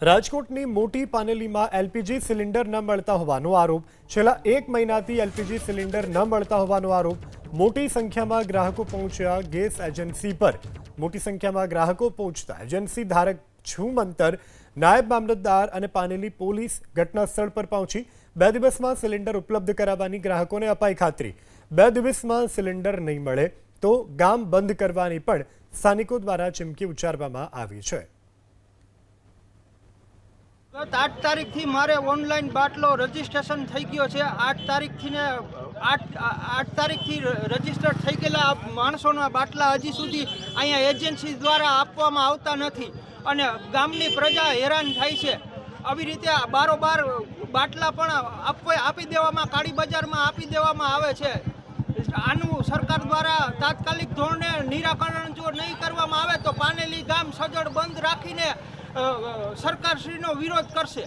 રાજકોટની મોટી પાનેલીમાં LPG cylinder ન મળતા હોવાનો આરોપ। છેલ્લા 1 મહિનાથી એલપીજી સિલિન્ડર ન મળતા હોવાનો આરોપ। મોટી સંખ્યામાં ગ્રાહકો પહોંચ્યા ગેસ એજન્સી પર। મોટી સંખ્યામાં ગ્રાહકો પહોંચતા એજન્સી ધારક છુમંતર, નાયબ મામલતદાર અને પાનેલી પોલીસ ઘટના સ્થળ પર પહોંચી 2 દિવસમાં સિલિન્ડર ઉપલબ્ધ કરાવવાની ગ્રાહકોને અપાઈ ખાતરી। 2 દિવસમાં સિલિન્ડર નહીં મળે તો ગામ બંધ કરવાની પણ સ્થાનિકો દ્વારા ચીમકી ઉચ્ચારવામાં આવી છે। ગત 8 તારીખથી મારે ઓનલાઈન બાટલો રજીસ્ટ્રેશન થઈ ગયો છે। 8 તારીખથી રજીસ્ટર થઈ ગયેલા માણસોના બાટલા હજી સુધી અહીંયા એજન્સી દ્વારા આપવામાં આવતા નથી અને ગામની પ્રજા હેરાન થાય છે। આવી રીતે બારોબાર બાટલા પણ આપી દેવામાં, કાળી બજારમાં આપી દેવામાં આવે છે। આનું સરકાર દ્વારા તાત્કાલિક ધોરણે નિરાકરણ જો નહીં કરવામાં આવે તો પાનેલી ગામ સજ્જડ બંધ રાખીને સરકારશ્રીનો વિરોધ કરશે।